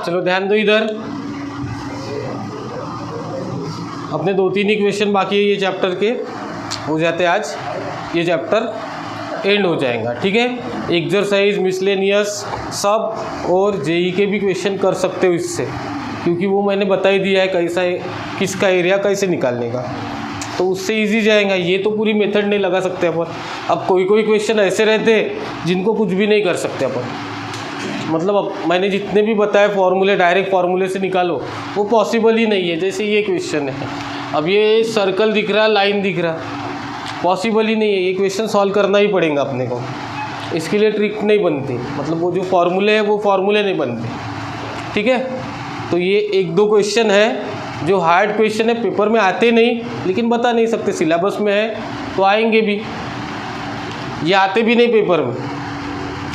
चलो ध्यान दो इधर, अपने 2-3 ही क्वेश्चन बाकी है ये चैप्टर के, हो जाते आज ये चैप्टर एंड हो जाएगा। ठीक है, एक्सरसाइज, मिसलेनियस सब और जेई के भी क्वेश्चन कर सकते हो इससे, क्योंकि वो मैंने बता ही दिया है कैसा है, किसका एरिया कैसे निकालने का, तो उससे इजी जाएगा। ये तो पूरी मेथड नहीं लगा सकते अपन। अब कोई कोई क्वेश्चन ऐसे रहते हैं जिनको कुछ भी नहीं कर सकते अपन, मतलब अब मैंने जितने भी बताए फॉर्मूले, डायरेक्ट फार्मूले से निकालो, वो पॉसिबल ही नहीं है। जैसे ये क्वेश्चन है, अब ये सर्कल दिख रहा, लाइन दिख रहा, पॉसिबल ही नहीं है। ये क्वेश्चन सॉल्व करना ही पड़ेगा अपने को, इसके लिए ट्रिक नहीं बनती, मतलब वो जो फॉर्मूले है वो फॉर्मूले नहीं बनते। ठीक है, तो ये 1-2 क्वेश्चन है जो हार्ड क्वेश्चन है, पेपर में आते नहीं, लेकिन बता नहीं सकते, सिलेबस में है तो आएंगे भी, ये आते भी नहीं पेपर में,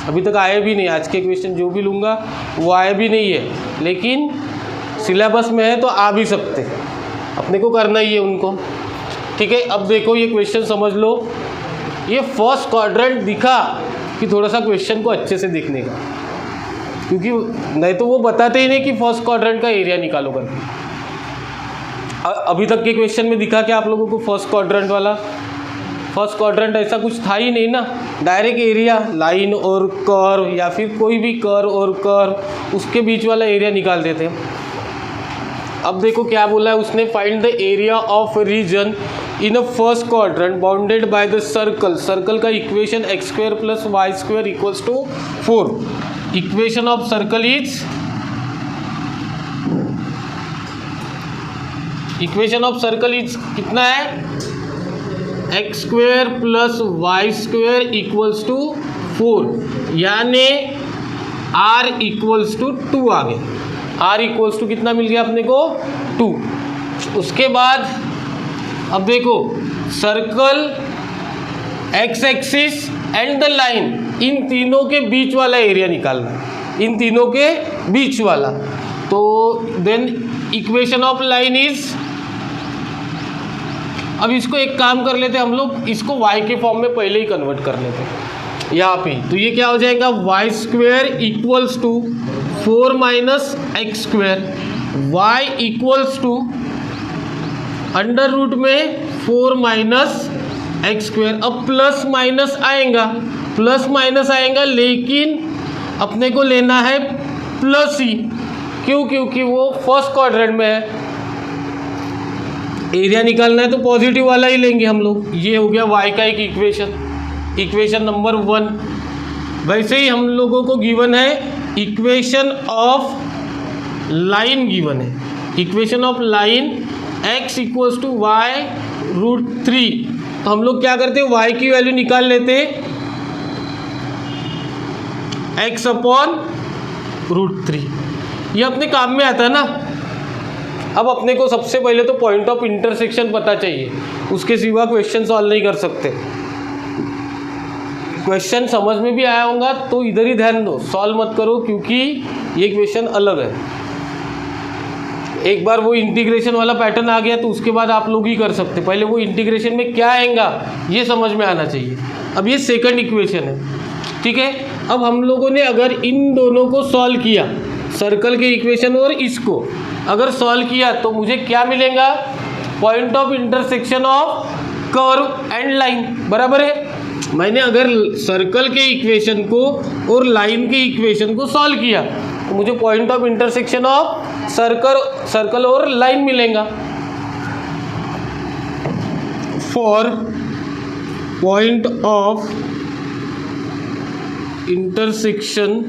अभी तक आए भी नहीं। आज के क्वेश्चन जो भी लूँगा वो आए भी नहीं है, लेकिन सिलेबस में है तो आ भी सकते, अपने को करना ही है उनको। ठीक है, अब देखो ये क्वेश्चन समझ लो, ये फर्स्ट क्वाड्रेंट दिखा कि थोड़ा सा क्वेश्चन को अच्छे से देखने का, क्योंकि नहीं तो वो बताते ही नहीं कि फर्स्ट क्वाड्रेंट का एरिया निकालो करके। अभी तक के क्वेश्चन में दिखा क्या आप लोगों को फर्स्ट क्वाड्रेंट वाला? फर्स्ट क्वाड्रेंट ऐसा कुछ था ही नहीं ना, डायरेक्ट एरिया, लाइन और कर्व या फिर कोई भी कर्व और कर्व, उसके बीच वाला एरिया निकाल देते हैं। अब देखो क्या बोला है उसने, find the area of region in a first quadrant bounded by the circle. Circle का equation x² + y² = 4। Equation of circle is, equation of circle is कितना है, x² + y² = 4, यानी r = 2 आ गया। r = कितना मिल गया अपने को, 2। उसके बाद अब देखो circle, x axis and the line, इन तीनों के बीच वाला एरिया निकालना है, इन तीनों के बीच वाला। तो then equation of line is, अब इसको एक काम कर लेते हम लोग, इसको y के फॉर्म में पहले ही कन्वर्ट कर लेते हैं यहाँ पे। तो ये क्या हो जाएगा, y² = 4 - x², y = under root में 4 - x²। अब प्लस माइनस आएगा, प्लस माइनस आएगा, लेकिन अपने को लेना है प्लस ही, क्यों, क्योंकि वो फर्स्ट क्वाड्रेंट में है। एरिया निकालना है तो पॉजिटिव वाला ही लेंगे हम लोग। ये हो गया y का एक इक्वेशन, इक्वेशन नंबर 1। वैसे ही हम लोगों को गिवन है इक्वेशन ऑफ लाइन, गिवन है equation of line x = y√3। तो हम लोग क्या करते हैं, y की वैल्यू निकाल लेते हैं x/√3, ये अपने काम में आता है ना। अब अपने को सबसे पहले तो पॉइंट ऑफ इंटरसेक्शन पता चाहिए, उसके सिवा क्वेश्चन सॉल्व नहीं कर सकते। क्वेश्चन समझ में भी आया होगा तो इधर ही ध्यान दो, सॉल्व मत करो, क्योंकि ये क्वेश्चन अलग है। एक बार वो इंटीग्रेशन वाला पैटर्न आ गया तो उसके बाद आप लोग ही कर सकते, पहले वो इंटीग्रेशन में क्या आएगा ये समझ में आना चाहिए। अब ये सेकंड इक्वेशन है, ठीक है। अब हम लोगों ने अगर इन दोनों को सॉल्व किया, सर्कल के इक्वेशन और इसको अगर सॉल्व किया, तो मुझे क्या मिलेगा, point of intersection of curve and line, बराबर है। मैंने अगर सर्कल के इक्वेशन को और लाइन के इक्वेशन को सॉल्व किया तो मुझे point of intersection of circle और लाइन मिलेगा। For point of intersection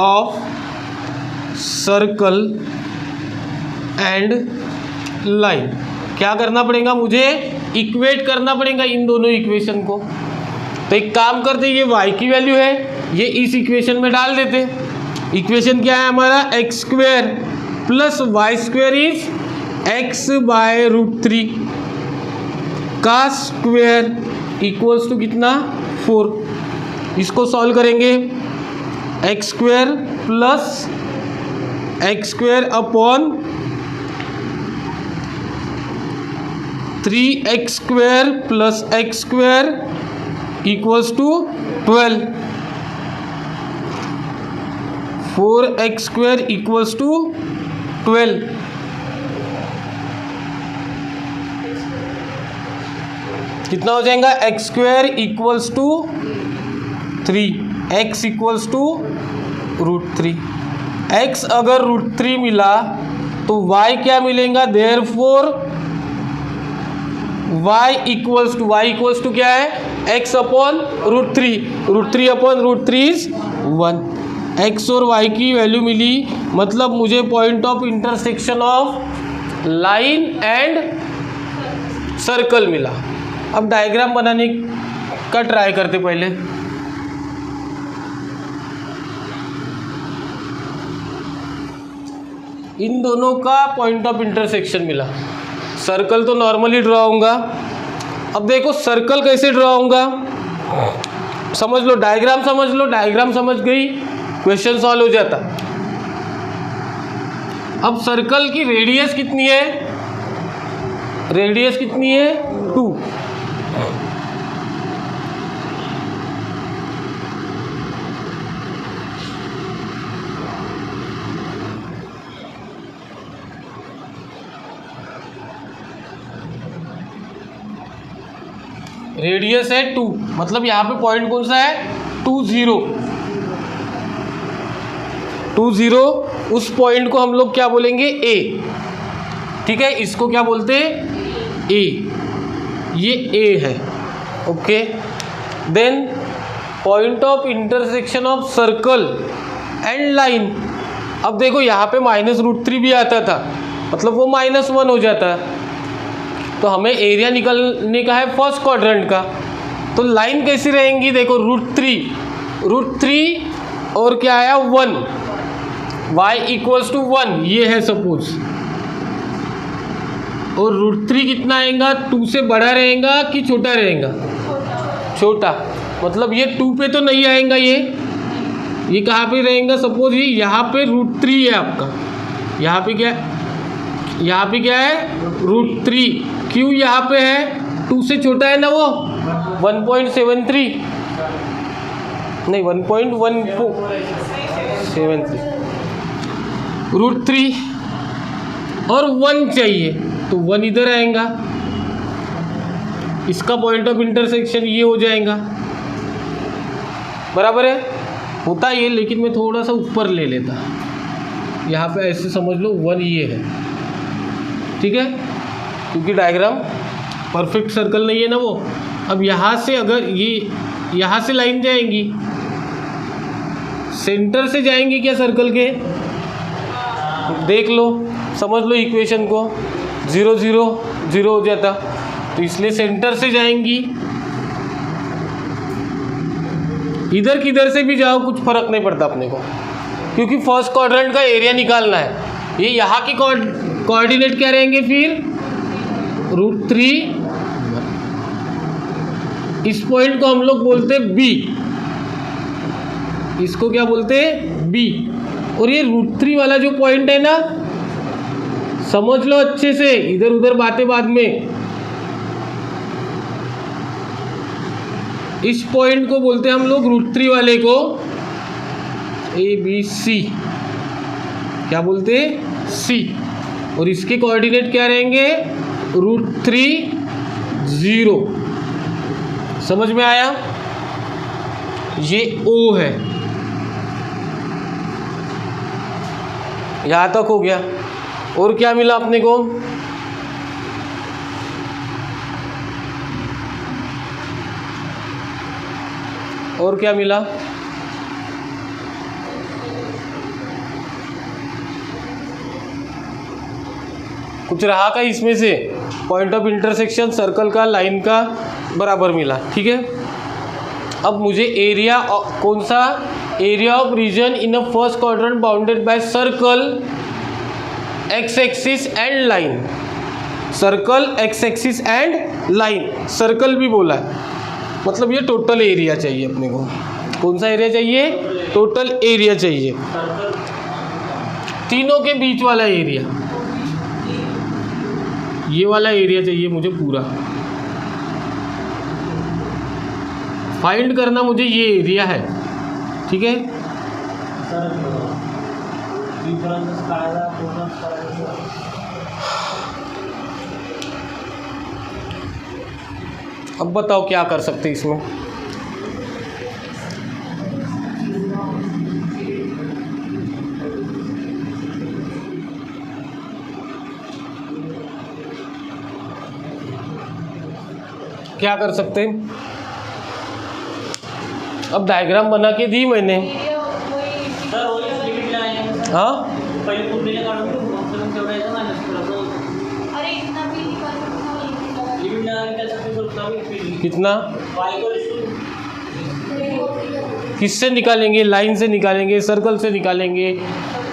of circle and line क्या करना पड़ेगा, मुझे इक्वेट करना पड़ेगा इन दोनों इक्वेशन को। तो एक काम करते, ये y की वैल्यू है, ये इस इक्वेशन में डाल देते। इक्वेशन क्या है हमारा, x² + y² इज x/√3 का स्क्वायर इक्वल्स टू कितना, 4। इसको सॉल्व करेंगे, x² + x² upon 3x² + x² equals to 12। 4x² equals to 12। कितना हो जाएगा? x² equals to 3, x equals to √3। x अगर √3 मिला तो y क्या मिलेगा? देयरफॉर y इक्वल्स टू क्या है? x upon √3, √3 upon √3 is 1। x और y की वैल्यू मिली, मतलब मुझे point of intersection of line and circle मिला। अब डायग्राम बनाने का ट्राई करते पहले। इन दोनों का पॉइंट ऑफ इंटरसेक्शन मिला। सर्कल तो नॉर्मली ड्रॉ होगा। अब देखो सर्कल कैसे ड्रॉ होगा, समझ लो, डायग्राम समझ लो। डायग्राम समझ गई, क्वेश्चन सॉल्व हो जाता। अब सर्कल की रेडियस कितनी है? रेडियस कितनी है? 2। रेडियस है 2, मतलब यहाँ पे पॉइंट कौन सा है? 2 0। उस पॉइंट को हम लोग क्या बोलेंगे? ए। ठीक है, इसको क्या बोलते हैं? ए। ये ए है। Okay, then point of intersection of circle and line. अब देखो यहाँ पे -√3 भी आता था, मतलब वो -1 हो जाता। तो हमें एरिया निकालने का है फर्स्ट क्वाड्रेंट का। तो लाइन कैसी रहेंगी? देखो √3 और क्या आया? 1, y इक्वल्स टू 1 ये है सपोज। और √3 कितना आएगा? 2 से बड़ा रहेगा कि छोटा रहेगा? छोटा। मतलब ये 2 पे तो नहीं आएगा, ये कहाँ पे रहेगा? सपोज ये यहाँ पे √3 है आपका, यहाँ पे क्या है? √3। क्यों यहाँ पे है? 2 से छोटा है ना वो, 1.73 नहीं 1.173। √3 और 1 चाहिए, तो 1 इधर आएगा। इसका पॉइंट ऑफ इंटरसेक्शन ये हो जाएगा, बराबर है। होता ये, लेकिन मैं थोड़ा सा ऊपर ले लेता। यहाँ पे ऐसे समझ लो 1 ये है, ठीक है, क्योंकि डायग्राम परफेक्ट सर्कल नहीं है ना वो। अब यहाँ से अगर ये यहाँ से लाइन जाएंगी, सेंटर से जाएंगी क्या सर्कल के? देख लो, समझ लो इक्वेशन को। 0 0 0 हो जाता, तो इसलिए सेंटर से जाएंगी। इधर किधर से भी जाओ कुछ फर्क नहीं पड़ता अपने को, क्योंकि फर्स्ट क्वाड्रेंट का एरिया निकालना है। ये यहाँ की कोऑर्डिनेट क्या रहेंगे फिर? √3। इस पॉइंट को हम लोग बोलते हैं बी, इसको क्या बोलते हैं? बी। और ये √3 वाला जो पॉइंट है ना, समझ लो अच्छे से, इधर उधर बातें बाद में। इस पॉइंट को बोलते हैं हम लोग √3 वाले को ABC, क्या बोलते हैं? C। और इसके कोऑर्डिनेट क्या रहेंगे? √3 0। समझ में आया? ये O है, यहाँ तक हो गया। और क्या मिला अपने को? और क्या मिला? कुछ रहा का इसमें से? पॉइंट ऑफ इंटरसेक्शन सर्कल का, लाइन का बराबर मिला, ठीक है। अब मुझे एरिया कौन सा? Area of region in a first quadrant bounded by circle, X axis and line. Circle, X axis and line, circle भी बोला है, मतलब ये टोटल एरिया चाहिए अपने को। कौन सा एरिया चाहिए? टोटल एरिया चाहिए, तीनों के बीच वाला एरिया, ये वाला एरिया चाहिए मुझे पूरा। फाइंड करना मुझे ये एरिया है, ठीक है। सर डिफरेंस काढायला पूर्ण करायचं. अब बताओ क्या कर सकते हैं इसमें. क्या कर सकते हैं. अब डायग्राम बना के दी मैंने. सर वही लिमिट लगाएंगे. हाँ पहिले पूर्णीला काढून तेवढं यायचं मायनस करायचं. अरे इतना भी निकाल सकते हो. लिमिट लगाने त्यासाठी उतना भी कितना वाई को किससे निकालेंगे. लाइन से निकालेंगे, सर्कल से निकालेंगे,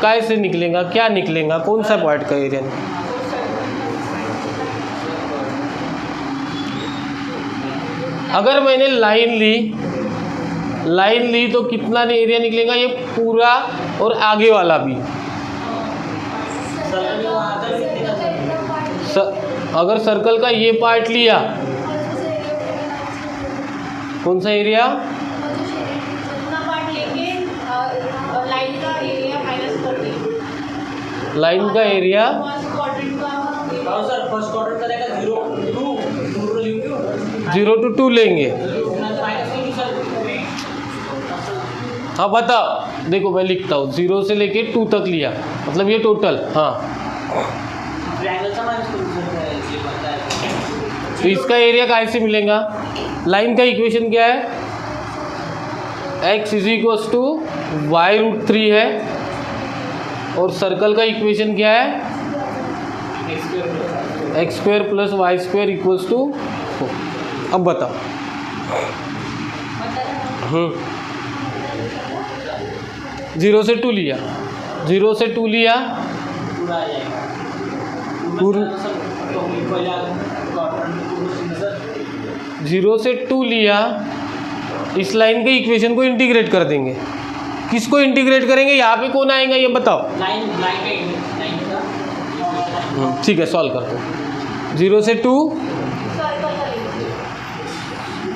काय से निकलेगा, क्या निकलेगा, कौन सा पॉइंट का एरिया. अगर मैंने लाइन ली तो कितना एरिया निकलेगा. ये पूरा और आगे वाला भी. अगर सर्कल का ये पार्ट लिया, कौन सा एरिया. जितना पार्ट लेंगे लाइन का एरिया माइनस कर देंगे. लाइन का एरिया फर्स्ट क्वाड्रेंट का हाँ सर फर्स्ट क्वार्टर करेगा 0 to 2 लेंगे. हाँ बताओ. देखो मैं लिखता हूँ 0 से लेके 2 तक लिया, मतलब ये टोटल. हाँ तो इसका एरिया कैसे मिलेगा. लाइन का इक्वेशन क्या है. x = y√3 है. और सर्कल का इक्वेशन क्या है. x² + y² = 4. अब बताओ. 0 से 2 लिया, 0 से 2 लिया, पूरा आ जाएगा. पूरा 0 से 2 लिया. इस लाइन के इक्वेशन को इंटीग्रेट कर देंगे. किसको इंटीग्रेट करेंगे. यहाँ पे कौन आएगा ये बताओ. लाइन का ठीक है सॉल्व करते हैं. 0 से 2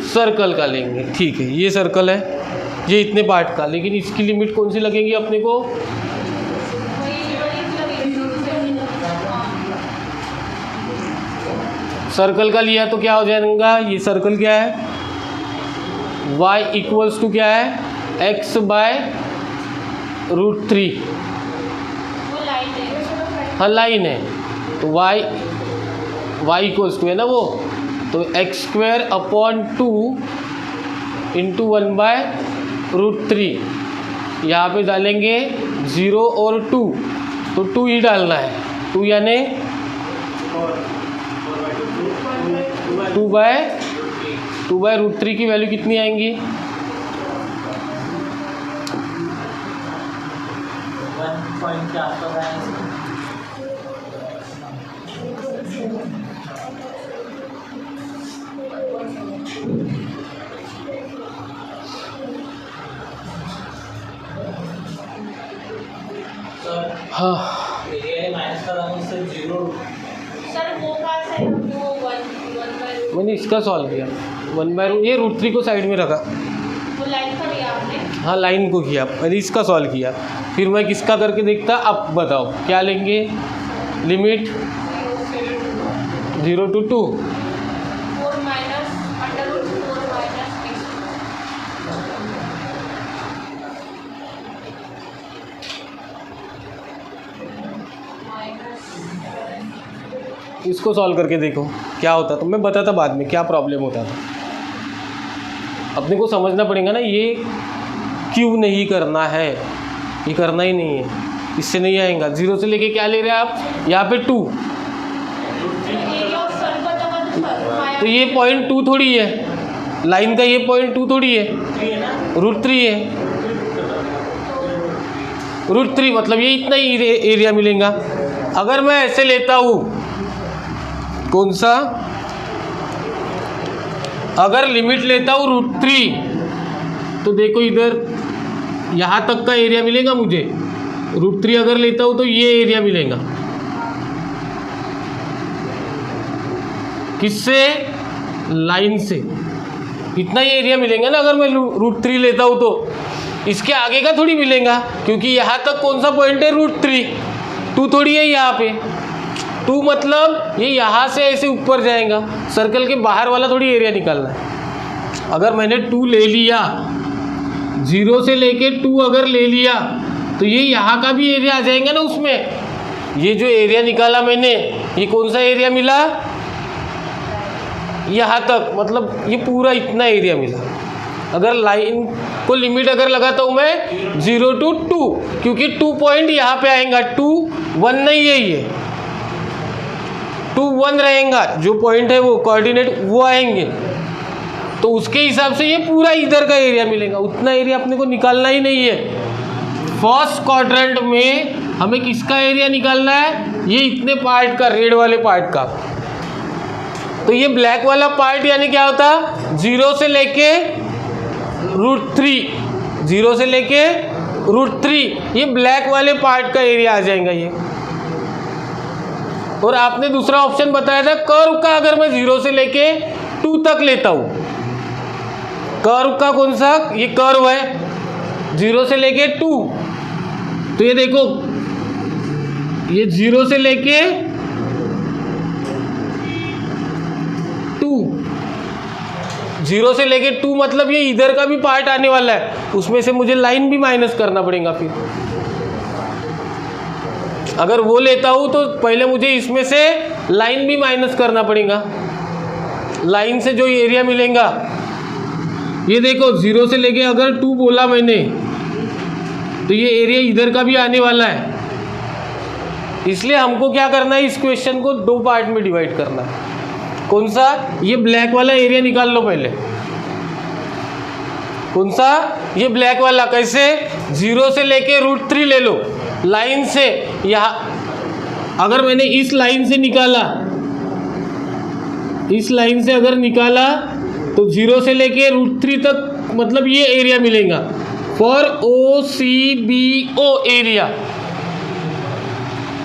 सर्कल का लेंगे. ठीक है ये सर्कल है, ये इतने पार्ट का. लेकिन इसकी लिमिट कौन सी लगेगी अपने को. सर्कल का लिया तो क्या हो जाएगा. ये सर्कल क्या है. y = क्या है x/√3. हाँ लाइन है तो y = है ना वो. तो x² / 2 × 1/√3. यहाँ पे डालेंगे 0 और 2, तो 2 ही डालना है. 2 यानी 2/√3 की वैल्यू कितनी आएंगी. 1 के आसपास आएंगे. हाँ माइनस कराने से 0. सर वो पास है वो 1/√3. मैंने इसका सॉल्व किया. 1/√3 ये √3 को साइड में रखा. वो लाइन का लिया आपने. हाँ लाइन को किया, मैंने इसका सॉल्व किया. फिर मैं किसका करके देखता. अब बताओ क्या लेंगे. Limit 0 to 2. 4 माइनस √4 माइनस इसको सॉल्व करके देखो क्या होता. तो मैं बताता बाद में क्या प्रॉब्लम होता था. अपने को समझना पड़ेगा ना ये क्यों नहीं करना है. ये करना ही नहीं है, इससे नहीं आएगा. 0 से लेके क्या ले रहे हैं आप. यहाँ पे 2, तो ये पॉइंट 2 थोड़ी है. लाइन का ये पॉइंट 2 थोड़ी है, √3 है. √3 मतलब ये इतना ही एरिया मिलेगा. अगर मैं ऐसे लेता हूँ कौन सा. अगर लिमिट लेता हूँ √3 तो देखो इधर यहाँ तक का एरिया मिलेगा मुझे. √3 अगर लेता हूँ तो ये एरिया मिलेगा. किससे. लाइन से. इतना ही एरिया मिलेगा ना अगर मैं √3 लेता हूँ तो. इसके आगे का थोड़ी मिलेगा, क्योंकि यहाँ तक कौन सा पॉइंट है, √3, 2 थोड़ी है यहाँ पे, 2 मतलब ये यहाँ से ऐसे ऊपर जाएगा, सर्कल के बाहर वाला थोड़ी एरिया निकालना है। अगर मैंने 2 ले लिया, 0 से लेके 2 अगर ले लिया तो ये यहाँ का भी एरिया आ जाएगा ना उसमें। ये जो एरिया निकाला मैंने, ये कौन सा एरिया मिला, यहाँ तक, मतलब ये पूरा इतना एरिया मिला। अगर लाइन को लिमिट अगर लगाता हूँ मैं 0 to 2, क्योंकि 2 पॉइंट यहाँ पे आएगा, 2 1 नहीं है, ये 2 1 रहेगा, जो पॉइंट है वो कोऑर्डिनेट वो आएंगे, तो उसके हिसाब से ये पूरा इधर का एरिया मिलेगा। उतना एरिया अपने को निकालना ही नहीं है। फर्स्ट क्वाड्रेंट में हमें किसका एरिया निकालना है, ये इतने पार्ट का, रेड वाले पार्ट का। तो ये ब्लैक वाला पार्ट यानी क्या होता, 0 से लेके √3, 0 से लेके √3, ये ब्लैक वाले पार्ट का एरिया आ जाएगा ये। और आपने दूसरा ऑप्शन बताया था कर्व का, अगर मैं 0 से लेके 2 तक लेता हूँ, कर्व का कौन सा, ये कर्व है 0 से लेके 2, तो ये देखो ये 0 से लेके 2, 0 से लेके 2 मतलब ये इधर का भी पार्ट आने वाला है, उसमें से मुझे लाइन भी माइनस करना पड़ेगा। फिर अगर वो लेता हूँ तो पहले मुझे इसमें से लाइन भी माइनस करना पड़ेगा। लाइन से जो एरिया मिलेगा, ये देखो 0 से लेके अगर 2 बोला मैंने, तो ये एरिया इधर का भी आने वाला है। इसलिए हमको क्या करना है, इस क्वेश्चन को 2 पार्ट में डिवाइड करना है। कौन सा, ये ब्लैक वाला एरिया निकाल लो पहले। कौन सा, ये ब्लैक वाला। कैसे, 0 से लेके √3 ले लो, लाइन से यहाँ अगर मैंने इस लाइन से निकाला, इस लाइन से अगर निकाला तो 0 से लेके √3 तक मतलब ये एरिया मिलेगा फॉर OCBO एरिया।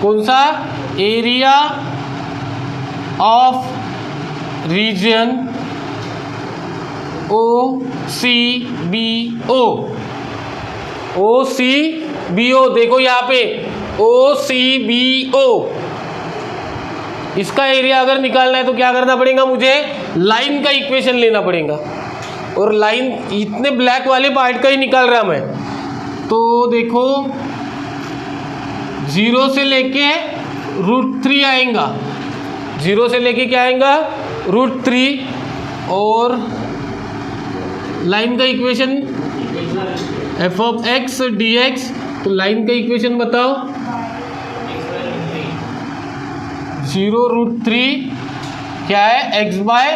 कौन सा, area of region OCBO। OCBO देखो यहाँ पे OCBO, इसका एरिया अगर निकालना है तो क्या करना पड़ेगा, मुझे लाइन का इक्वेशन लेना पड़ेगा। और लाइन इतने ब्लैक वाले पार्ट का ही निकाल रहा मैं, तो देखो 0 से लेके √3 आएगा, 0 से लेके क्या आएगा, √3, और लाइन का इक्वेशन f(x) dx, तो लाइन का इक्वेशन बताओ, 0 √3 क्या है, x बाय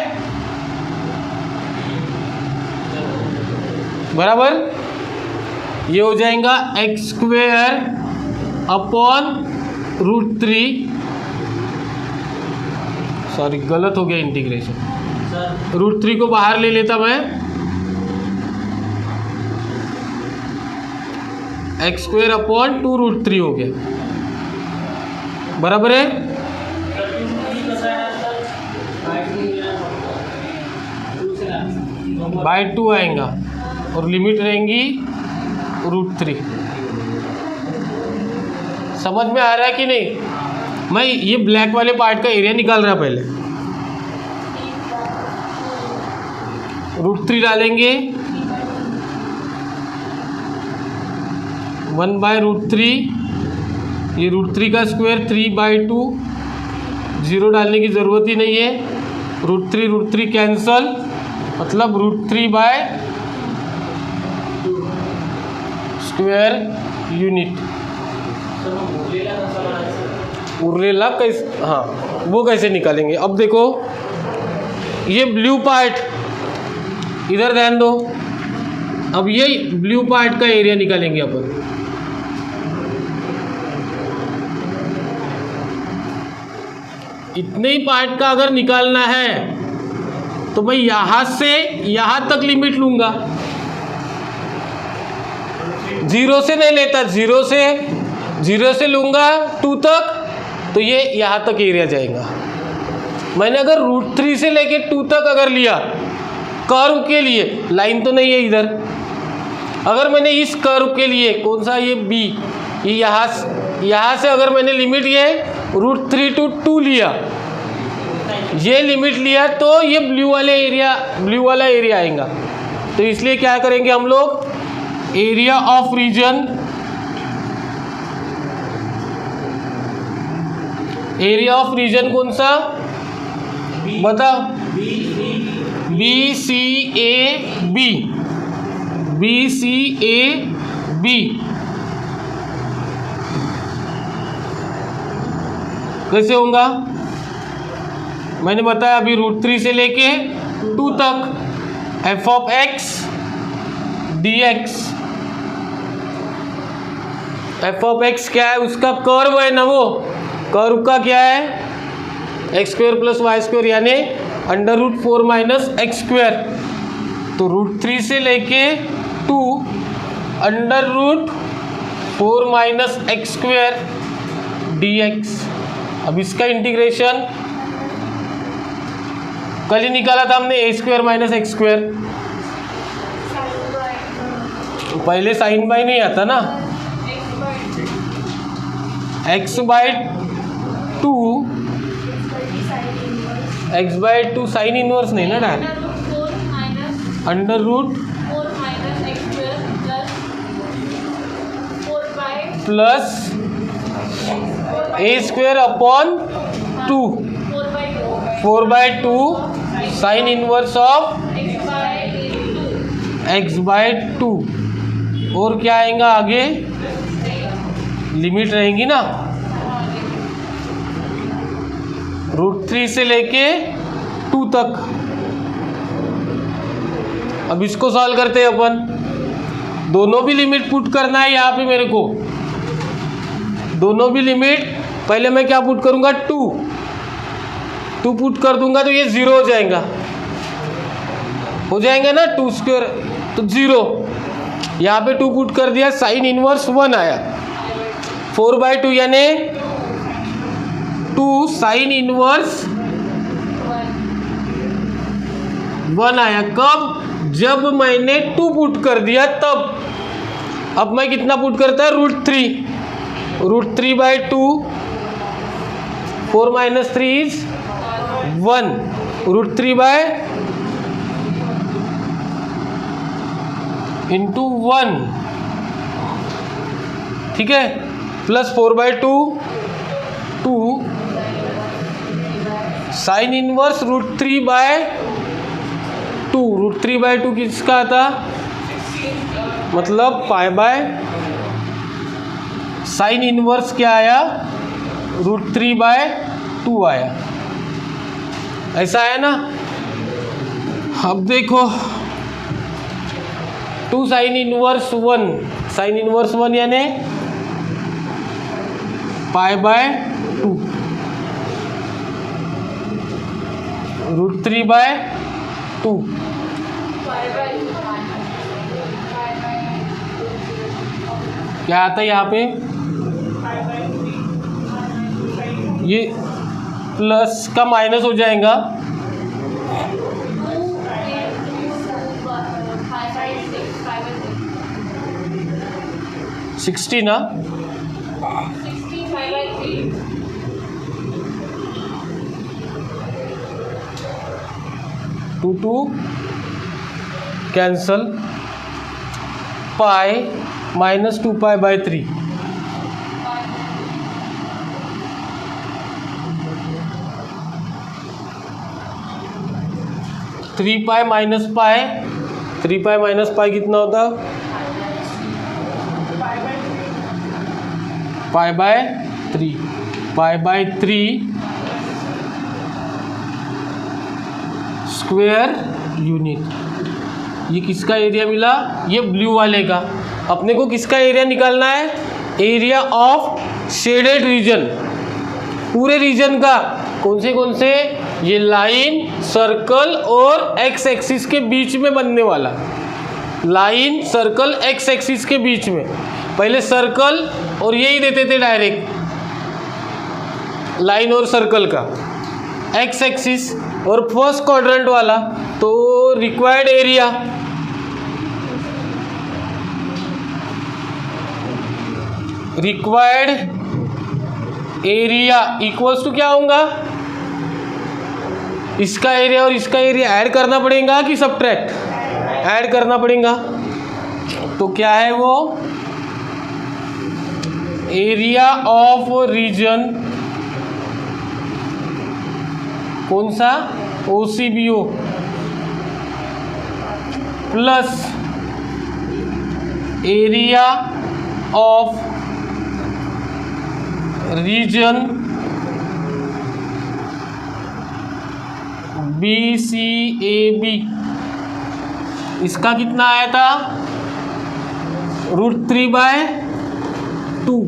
बराबर, ये हो जाएगा x² अपॉन √3, सॉरी गलत हो गया इंटीग्रेशन, √3 को बाहर ले लेता मैं, x² अपॉन 2 √3 हो गया, बराबर है। बाय 2 आएगा और लिमिट रहेंगी √3। समझ में आ रहा है कि नहीं। मैं ये ब्लैक वाले पार्ट का एरिया निकाल रहा पहले, √3 डालेंगे, 1/√3, ये √3 का स्क्वायर 3/2, 0 डालने की ज़रूरत ही नहीं है, √3 कैंसल, मतलब √3/² यूनिट। उर्लेला कैसे, हाँ वो कैसे निकालेंगे, अब देखो ये ब्लू पार्ट, इधर ध्यान दो, अब ये ब्लू पार्ट का एरिया निकालेंगे अपन। इतने ही पार्ट का अगर निकालना है तो मैं यहाँ से यहाँ तक लिमिट लूँगा, 0 से नहीं लेता, 0 से लूँगा 2 तक, तो ये यहाँ तक एरिया जाएगा। मैंने अगर √3 से लेके 2 तक अगर लिया कर्व के लिए, लाइन तो नहीं है इधर, अगर मैंने इस कर्व के लिए कौन सा ये बी, ये यहाँ से अगर मैंने लिमिट ये √3 to 2 लिया, ये लिमिट लिया, तो ये ब्लू वाला एरिया आएगा। तो इसलिए क्या करेंगे हम लोग, area of region, area of region कौन सा बता, BCAB, BCAB कैसे होगा, मैंने बताया अभी √3 से लेके 2 तक f(x) dx, f(x) क्या है, उसका कर्व है ना, वो कर्व का क्या है, x² + y² यानी √4 - x²। तो √3 से लेके 2 √4 - x² dx। अब इसका इंटीग्रेशन कल ही निकाला था हमने, a² - x²। पहले साइन बाई नहीं आता ना, x/2 साइन इनवर्स नहीं ना direct, √4 plus a²/2 4/2 sine inverse of x/2। और क्या आएगा आगे, लिमिट रहेंगी ना, √3 से लेके 2 तक। अब इसको सॉल्व करते हैं अपन, दोनों भी लिमिट पुट करना है यहाँ पे मेरे को, दोनों भी लिमिट। पहले मैं क्या पुट करूँगा, 2 पुट कर दूंगा तो ये 0 हो जाएगा ना, 2² तो 0। यहाँ पे 2 पुट कर दिया, साइन इनवर्स 1 आया, 4/2 यानी 2 साइन इनवर्स 1 आया। कब, जब मैंने 2 पुट कर दिया तब। अब मैं कितना पुट करता है, √3/2, 4 - 3 is 1, √3/(1), ठीक है, प्लस 4/2 2 साइन इनवर्स √3/2। √3/2 किसका आता, मतलब π/, साइन इनवर्स क्या आया, √3/2 आया, ऐसा है ना। अब देखो 2 साइन इनवर्स 1, साइन इनवर्स 1 यानी π/2, √3/2 क्या आता है यहाँ पे, ये प्लस का माइनस हो जाएगा, 60 ना, 2 कैंसल, पाई -2π/3, (3π - π), 3π - π कितना होता, π/3, π/3 स्क्वायर यूनिट। ये किसका एरिया मिला, ये ब्लू वाले का। अपने को किसका एरिया निकालना है, एरिया ऑफ शेडेड रीजन, पूरे रीजन का। कौन से, ये लाइन, सर्कल और एक्स एक्सिस के बीच में बनने वाला, लाइन, सर्कल, एक्स एक्सिस के बीच में। पहले सर्कल और यही देते थे डायरेक्ट, लाइन और सर्कल का एक्स एक्सिस, और फर्स्ट क्वाड्रेंट वाला तो required area required area equals to क्या होगा, इसका एरिया और इसका एरिया ऐड करना पड़ेगा कि सब्ट्रैक्ट, ऐड करना पड़ेगा। तो क्या है वो, एरिया ऑफ रीजन, कौन सा, OCBO plus area of region BCAB, इसका कितना आया था, √3/2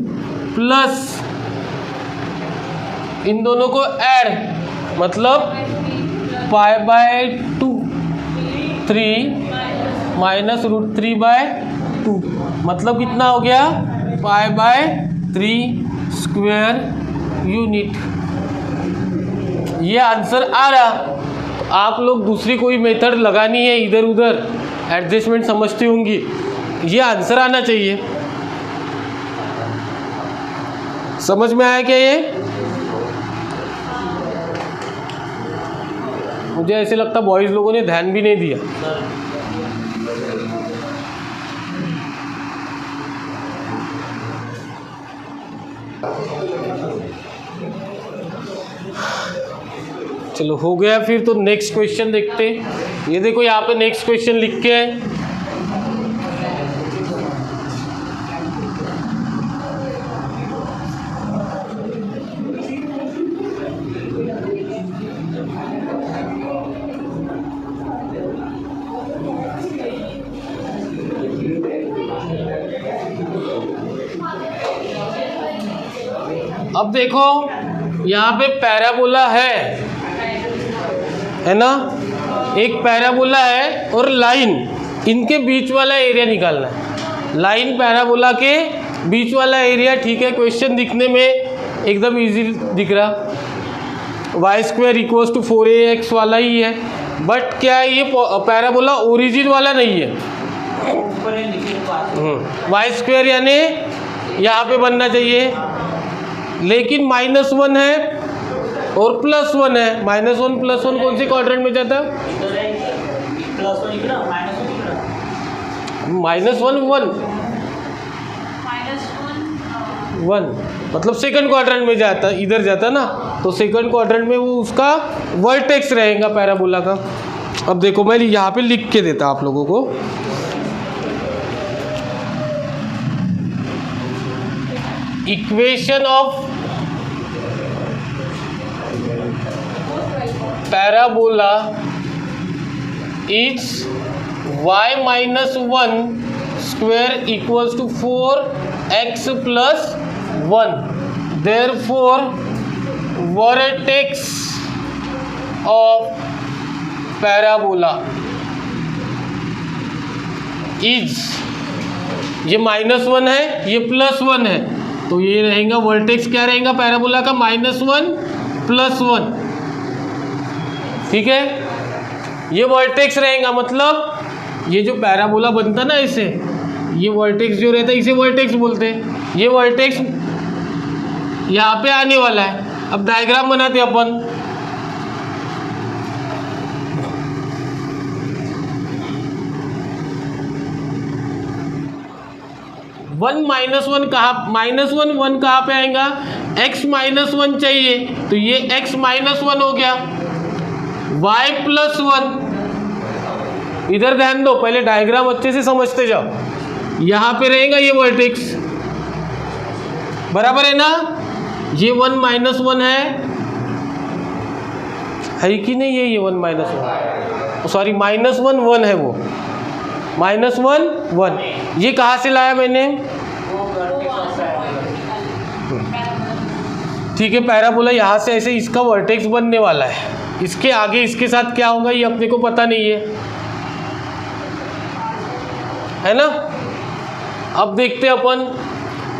प्लस इन दोनों को ऐड, मतलब π/2 3 माइनस √3/2, मतलब कितना हो गया, π/3 स्क्वायर यूनिट। ये आंसर आ रहा। आप लोग दूसरी कोई मेथड लगानी है, इधर उधर एडजस्टमेंट समझती होंगी, ये आंसर आना चाहिए। समझ में आया क्या ये? मुझे ऐसे लगता बॉयज़ लोगों ने ध्यान भी नहीं दिया। चलो हो गया, फिर तो नेक्स्ट क्वेश्चन देखते हैं। ये देखो यहाँ पे नेक्स्ट क्वेश्चन लिख के है, अब देखो यहाँ पे पैराबोला है ना, एक पैराबोला है और लाइन, इनके बीच वाला एरिया निकालना है। लाइन पैराबोला के बीच वाला एरिया, ठीक है, क्वेश्चन दिखने में एकदम इजी दिख रहा, y² इक्वल्स टू 4ax वाला ही है, बट क्या है, ये पैराबोला ओरिजिन वाला नहीं है। y² यानी यहाँ पे बनना चाहिए, लेकिन -1 है और +1 है। -1 +1 कौन से क्वाड्रेंट में जाता है, -1 मतलब सेकंड क्वाड्रेंट में जाता, इधर जाता ना, तो सेकंड क्वाड्रेंट में वो उसका वर्टेक्स रहेगा पैराबोला का। अब देखो मैं यहाँ पे लिख के देता आप लोगों को, equation of parabola is y-1 square equals to 4x plus 1. Therefore, vertex of parabola is, ये -1 है, ये +1 है, तो ये रहेगा वर्टेक्स, क्या रहेगा पैराबोला का, -1 +1, ठीक है। ये वर्टेक्स रहेगा, मतलब ये जो पैराबोला बनता ना इसे, ये वर्टेक्स जो रहता है इसे वर्टेक्स बोलते हैं। ये वर्टेक्स यहाँ पे आने वाला है। अब डायग्राम बनाते अपन, -1 कहाँ, -1 कहाँ पे आएगा, x -1 चाहिए, तो ये x -1 हो गया, y +1, इधर ध्यान दो, पहले डायग्राम अच्छे से समझते जाओ। यहाँ पे रहेगा ये वर्टेक्स, बराबर है ना, ये 1 -1 है कि नहीं, ये 1 -1, सॉरी -1 1 है, वो -1 1, ये कहाँ से लाया मैंने, ठीक है। पैराबोला यहाँ से ऐसे इसका वर्टेक्स बनने वाला है, इसके आगे इसके साथ क्या होगा ये अपने को पता नहीं है ना। अब देखते हैं अपन,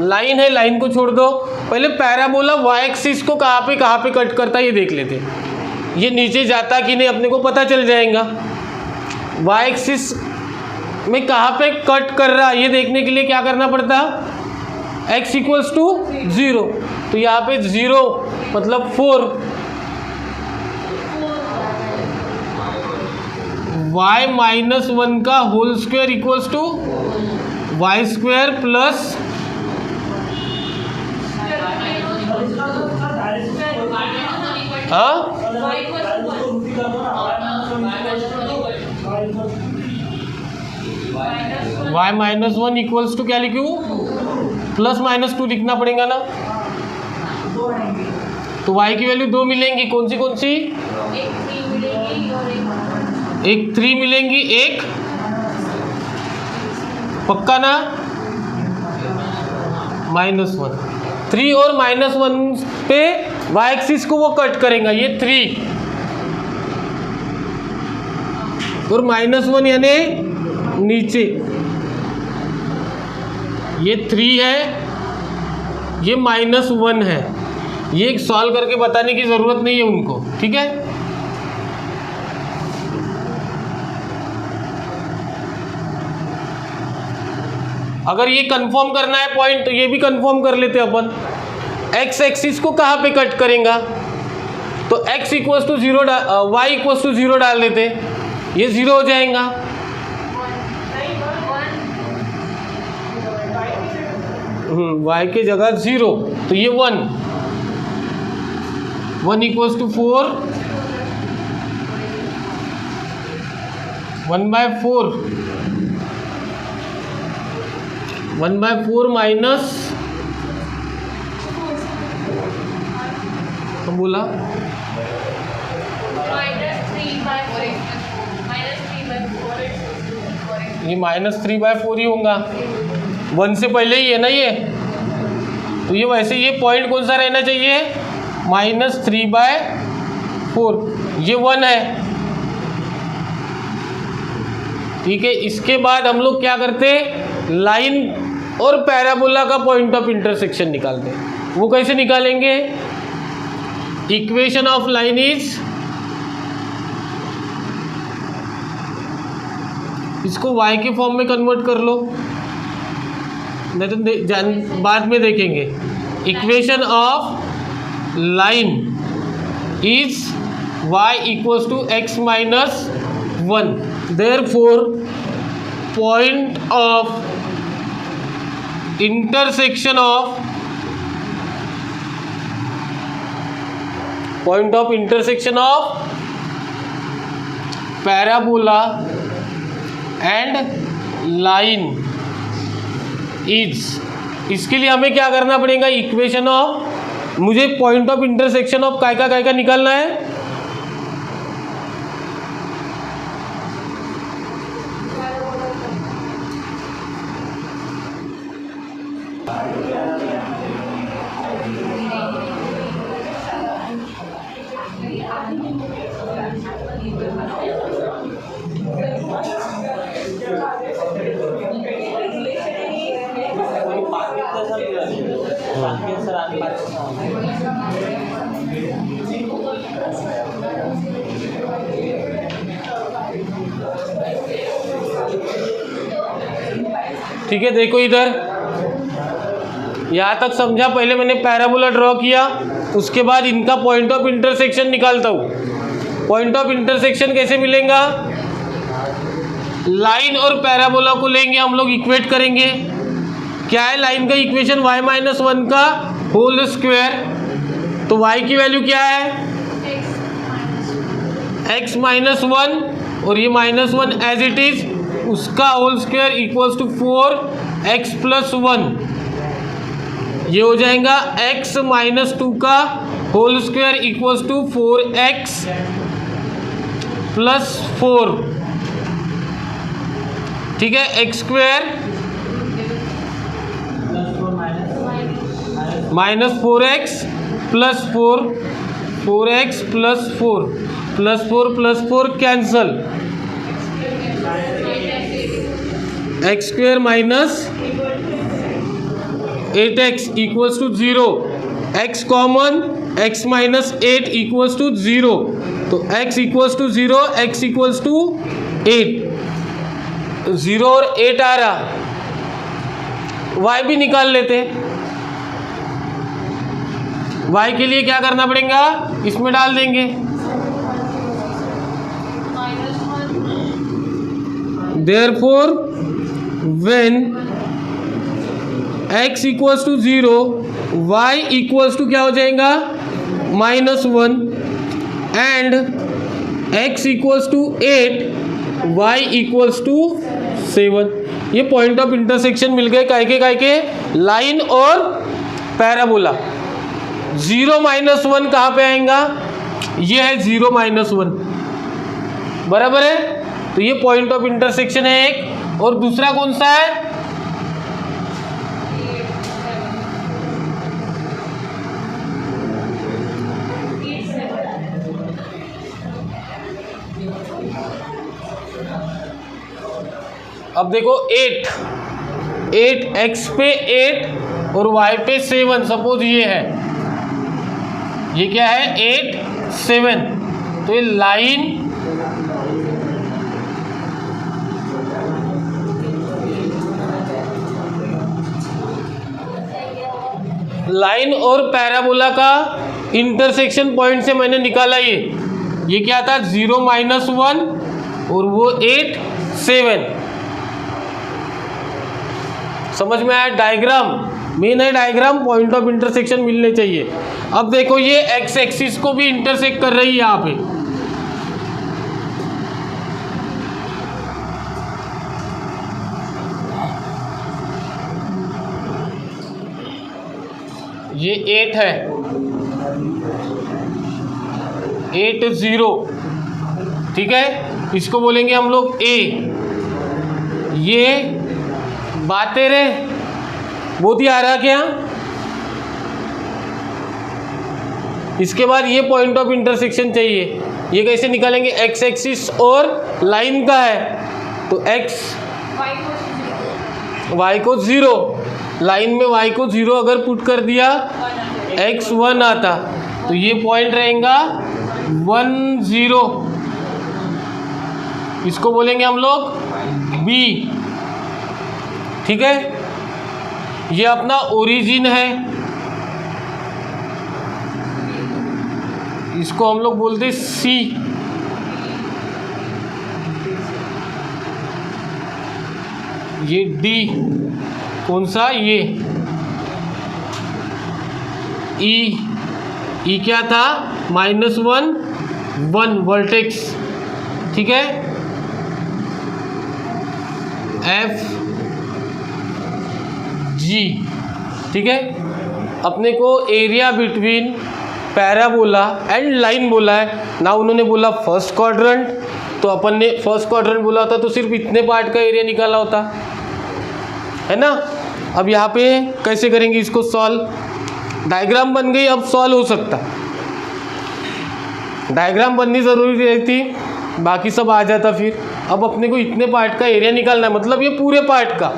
लाइन है, लाइन को छोड़ दो, पहले पैराबोला y एक्सिस को कहाँ पे कट करता है ये देख लेते हैं। ये नीचे जाता कि नहीं अपने को पता चल जाएगा, y एक्सिस में कहाँ पे कट कर रहा है ये देखने के लिए क्या करना पड़ता, x इक्वल्स टू 0, तो यहाँ पे 0 मतलब 4, y माइनस 1 का whole square equals to Y square plus y minus 1 equals to क्या लिखूँ, प्लस माइनस 2 लिखना पड़ेगा ना। तो y की वैल्यू 2 मिलेंगी, कौन सी एक 3 मिलेंगी, एक पक्का ना, -1, 3 और -1 पे y एक्सिस को वो कट करेगा, ये 3 और -1 यानी नीचे, ये 3 है, ये -1 है। ये सॉल्व करके बताने की ज़रूरत नहीं है उनको, ठीक है। अगर ये कंफर्म करना है पॉइंट तो ये भी कंफर्म कर लेते अपन। x एक्सिस को कहाँ पे कट करेगा, तो x equals to 0 y equals to 0 डाल देते, ये 0 हो जाएगा। y के जगह 0, तो ये 1 इक्वल्स टू 4, 1/4, 1/4 माइनस, तो बोला ये -3/4 ही होगा, 1 से पहले ही है ना ये, तो ये वैसे ये पॉइंट कौन सा रहना चाहिए, -3/4, ये 1 है, ठीक है। इसके बाद हम लोग क्या करते, लाइन और पैराबोला का पॉइंट ऑफ इंटरसेक्शन निकालते हैं। वो कैसे निकालेंगे, इक्वेशन ऑफ लाइन इज, इसको y के फॉर्म में कन्वर्ट कर लो, नहीं तो बाद में देखेंगे। Equation of line is y equals to x minus 1, therefore point of intersection of parabola and line is, इसके लिए हमें क्या करना पड़ेगा, इक्वेशन ऑफ, मुझे पॉइंट ऑफ इंटरसेक्शन ऑफ काय का निकालना है, ठीक है। देखो इधर यहाँ तक समझा, पहले मैंने पैराबोला ड्रॉ किया, उसके बाद इनका पॉइंट ऑफ इंटरसेक्शन निकालता हूँ। पॉइंट ऑफ इंटरसेक्शन कैसे मिलेगा, लाइन और पैराबोला को लेंगे हम लोग, इक्वेट करेंगे। क्या है लाइन का इक्वेशन, y माइनस 1 का होल स्क्वायर, तो y की वैल्यू क्या है, x माइनस 1 और ये -1 एज इट इज, उसका whole square equals to 4x plus 1, ये हो जाएगा x माइनस 2 का whole square equals to 4x plus 4, ठीक है। x square -4x plus 4, 4x plus 4 plus 4 cancel, x square minus 8x equals to 0, x common, x minus 8 equals to 0, तो x equals to 0, x equals to 8, 0 और 8 आ रहा, y भी निकाल लेते, y के लिए क्या करना पड़ेगा, इसमें डाल देंगे। Therefore when x equals to 0 y equals to क्या हो जाएगा -1 and x equals to 8 y equals to 7। ये पॉइंट ऑफ इंटरसेक्शन मिल गए काय के लाइन और पैराबोला। 0 -1 कहाँ पे आएगा, ये है 0 -1, बराबर है। तो ये पॉइंट ऑफ इंटरसेक्शन है एक, और दूसरा कौन सा है, अब देखो 8 x पे 8 और y पे 7, सपोज ये है, ये क्या है 8 7, तो ये लाइन और पैराबोला का इंटरसेक्शन पॉइंट से मैंने निकाला। ये क्या था 0 -1 और वो 8 7। समझ में आया, डायग्राम मेन है, डायग्राम पॉइंट ऑफ इंटरसेक्शन मिलने चाहिए। अब देखो ये एक्स एक्सिस को भी इंटरसेक्ट कर रही है यहाँ पे, ये 8 है, 8 0, ठीक है, इसको बोलेंगे हम लोग ए। ये बातें रे बहुत ही आ रहा क्या, इसके बाद ये पॉइंट ऑफ इंटरसेक्शन चाहिए। ये कैसे निकालेंगे, एक्स एक्सिस और लाइन का है, तो एक्स वाई को 0, लाइन में y को 0 अगर पुट कर दिया x 1 आता, तो ये पॉइंट रहेगा 1 0, इसको बोलेंगे हम लोग b, ठीक है। ये अपना ओरिजिन है, इसको हम लोग बोलते c। ये d कौन सा, ये ई क्या था -1 1 वर्टेक्स, ठीक है। एफ जी, ठीक है। अपने को area between parabola and line बोला है ना, उन्होंने बोला फर्स्ट क्वाड्रेंट, तो अपन ने फर्स्ट क्वाड्रेंट बोला होता तो सिर्फ इतने पार्ट का एरिया निकाला होता, है ना। अब यहाँ पे कैसे करेंगे इसको सॉल्व, डायग्राम बन गई, अब सॉल्व हो सकता। डायग्राम बननी ज़रूरी रहती, बाकी सब आ जाता फिर। अब अपने को इतने पार्ट का एरिया निकालना है, मतलब ये पूरे पार्ट का,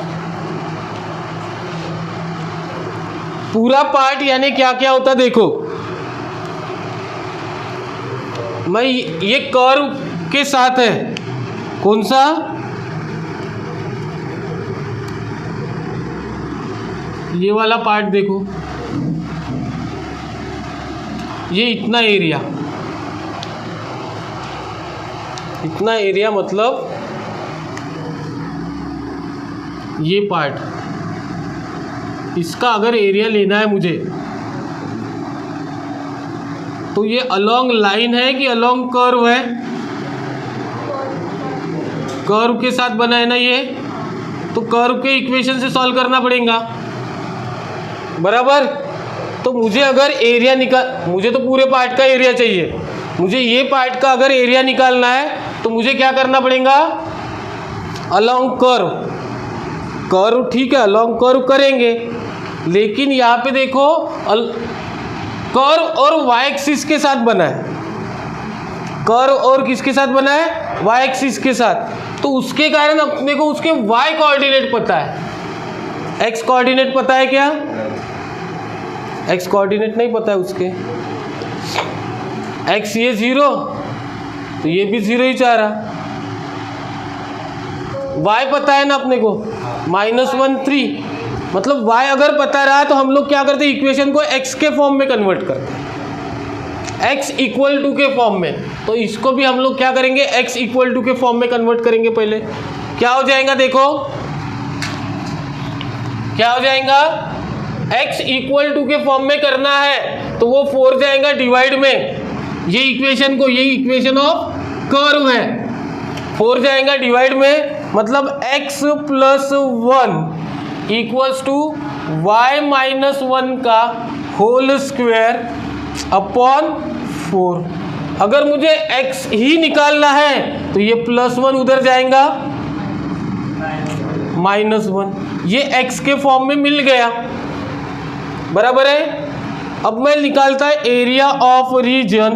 पूरा पार्ट यानी क्या क्या होता देखो। मैं ये कर्व के साथ है, कौन सा, ये वाला पार्ट देखो, ये इतना एरिया मतलब ये पार्ट, इसका अगर एरिया लेना है मुझे, तो ये अलोंग लाइन है कि अलोंग कर्व है, कर्व के साथ बना है ना ये, तो कर्व के इक्वेशन से सॉल्व करना पड़ेगा, बराबर। तो मुझे अगर एरिया मुझे तो पूरे पार्ट का एरिया चाहिए, मुझे ये पार्ट का अगर एरिया निकालना है तो मुझे क्या करना पड़ेगा, अलोंग कर्व, ठीक है, अलोंग कर्व करेंगे। लेकिन यहाँ पे देखो कर्व और वाई एक्सिस के साथ बना है, कर्व और किसके साथ बना है, वाई एक्सिस के साथ, तो उसके कारण अपने को उसके वाई कोऑर्डिनेट पता है। एक्स कोऑर्डिनेट पता है क्या, एक्स कोऑर्डिनेट नहीं पता है उसके, एक्स ये 0 तो ये भी 0 ही चाह रहा, वाई पता है ना अपने को -1 3, मतलब y अगर पता रहा तो हम लोग क्या करते हैं, इक्वेशन को x के फॉर्म में कन्वर्ट करते हैं, x इक्वल टू के फॉर्म में। तो इसको भी हम लोग क्या करेंगे, x इक्वल टू के फॉर्म में कन्वर्ट करेंगे। पहले क्या हो जाएगा, देखो क्या हो जाएगा, x इक्वल टू के फॉर्म में करना है तो वो 4 जाएगा डिवाइड में, ये इक्वेशन को, ये इक्वेशन ऑफ कर्व है, 4 जाएगा डिवाइड में, मतलब x plus 1 equals to y minus 1 का होल स्क्वायर अपॉन 4। अगर मुझे x ही निकालना है तो ये +1 उधर जाएगा, -1, ये x के फॉर्म में मिल गया, बराबर है। अब मैं निकालता है एरिया ऑफ रीजन,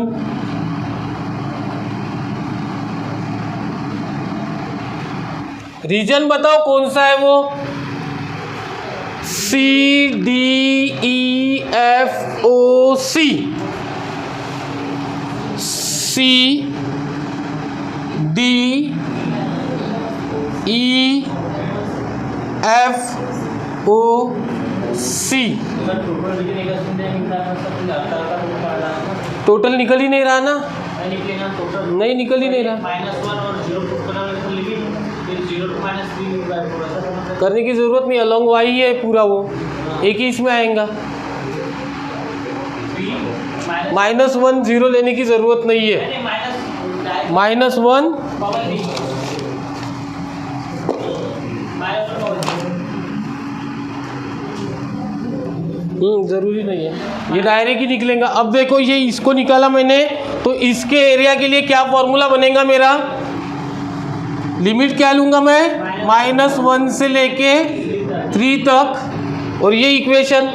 रीजन बताओ कौन सा है वो, CDEFOC, CDEFOC। टोटल निकल ही नहीं रहा ना, नहीं निकल ही नहीं रहा, -1 और 0 पुट करना है, लिमिट फिर 0 to -3 करने की ज़रूरत नहीं, अलॉन्ग वाई है पूरा, वो एक ही इसमें आएगा, -1 0 लेने की ज़रूरत नहीं है, -1 ज़रूरी नहीं है, ये डायरेक्ट ही निकलेगा। अब देखो ये इसको निकाला मैंने, तो इसके एरिया के लिए क्या फॉर्मूला बनेगा मेरा, लिमिट क्या लूँगा मैं, -1 से लेके 3 तक, और ये इक्वेशन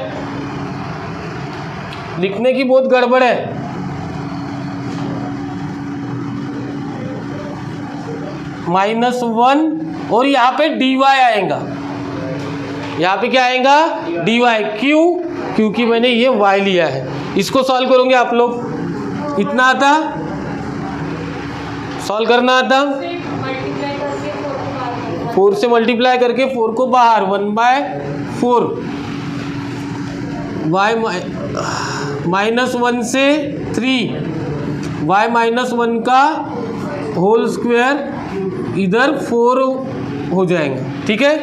लिखने की बहुत गड़बड़ है, -1 और यहाँ पे dy आएगा, यहाँ पे क्या आएगा, dy, क्यों, क्योंकि मैंने ये y लिया है। इसको सॉल्व करोगे आप लोग, इतना आता, सॉल्व करना आता, 4 से मल्टीप्लाई करके 4 को बाहर, 1/4, y -1 से 3, y -1 का होल स्क्वायर इधर 4 हो जाएगा, ठीक है।